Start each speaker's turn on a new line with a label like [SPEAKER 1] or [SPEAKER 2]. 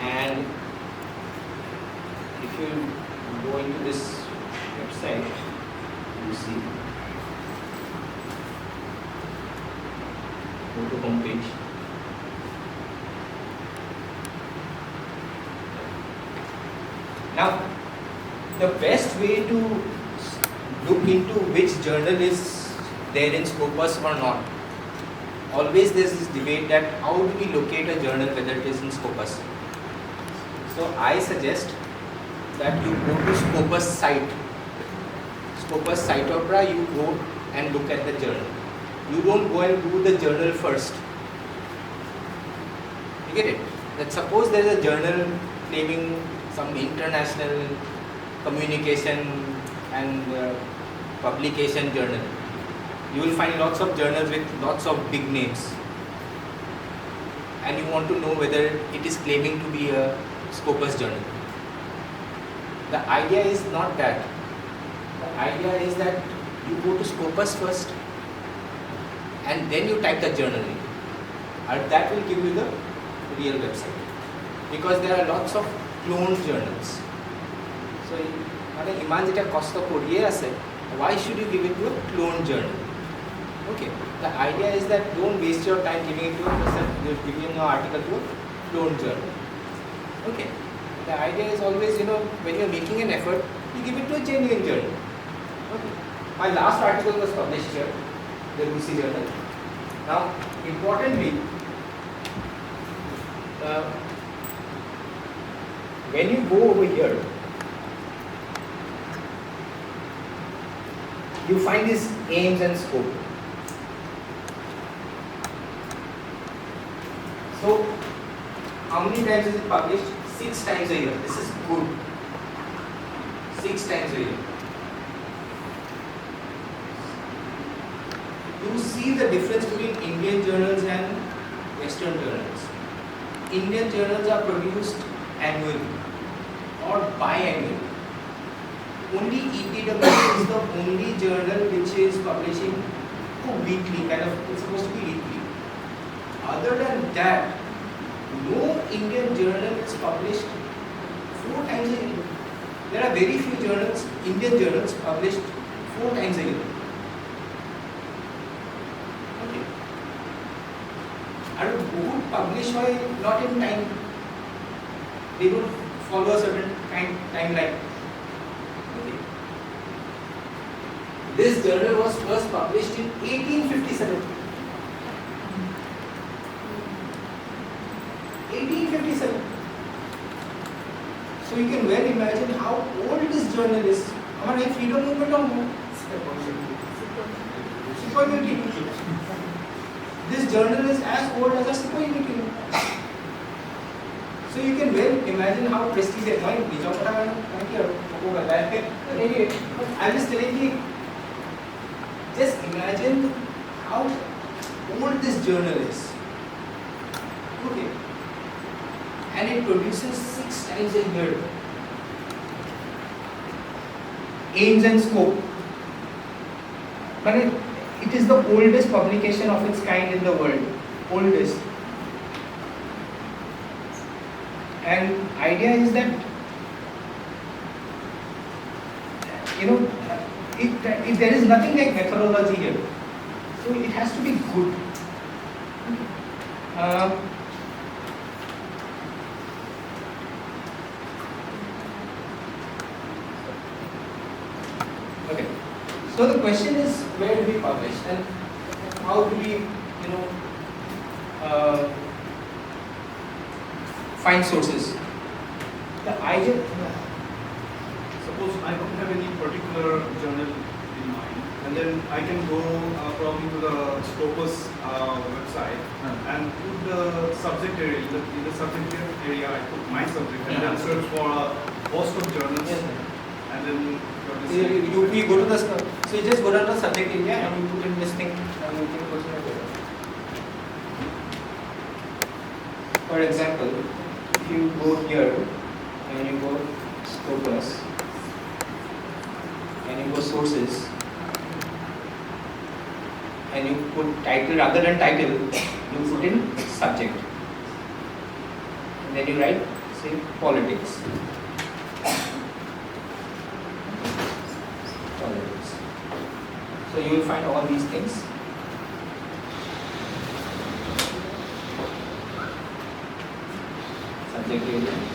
[SPEAKER 1] And if you go into this website, you see, go to home page. Now, the best way to look into which journal is there in Scopus or not, always there is this debate that how do we locate a journal whether it is in Scopus. So I suggest that you go to Scopus site. Scopus site opera, you go and look at the journal. You don't go and do the journal first. You get it? That suppose there is a journal claiming some international communication and publication journal. You will find lots of journals with lots of big names. And you want to know whether it is claiming to be a Scopus journal. The idea is not that. The idea is that you go to Scopus first and then you type the journal name. And that will give you the real website. Because there are lots of cloned journals. So, why should you give it to a cloned journal? Okay. The idea is that don't waste your time giving it to a person, you're giving an article to a cloned journal. Okay. The idea is always, when you're making an effort, you give it to a genuine journal. Okay. My last article was published here, the Lucy Journal. Now, importantly, when you go over here, you find this aims and scope. So, how many times is it published? 6 times a year. This is good. 6 times a year. You see the difference between Indian journals and Western journals. Indian journals are produced annually or biannually. Only EPW is the only journal which is publishing weekly, it's supposed to be weekly. Other than that, no Indian journal is published 4 times a year. There are very few journals, Indian journals, published 4 times a year. Okay. And who publish why not in time? They don't follow a certain timeline. Okay. This journal was first published in 1857. 1857. So you can well imagine how old this journal is. Our freedom movement on Sepoy Mutiny. This journal is as old as a Sepoy Mutiny. So you can well imagine how prestigious. I'm just telling you. Just imagine how old this journal is. Okay. And it produces 6 times a year. Aims and scope. But it is the oldest publication of its kind in the world. Oldest. And idea is that, if there is nothing like methodology here. So it has to be good. Okay. So the question is, where do we publish and how do we, find sources? The idea.
[SPEAKER 2] Suppose I don't have any particular journal in mind, and then I can go probably to the Scopus website and put the subject area. In the subject area, I put my subject and then search for a host of journals. And then
[SPEAKER 1] you go to the, so you just go to the subject area and you put in this thing and you can put it. For example, if you go here and you go Scopus and you go sources and you put title, rather than title, you put in subject. And then you write
[SPEAKER 2] Same.
[SPEAKER 1] Politics. Politics. So you will find all these things. Subject area.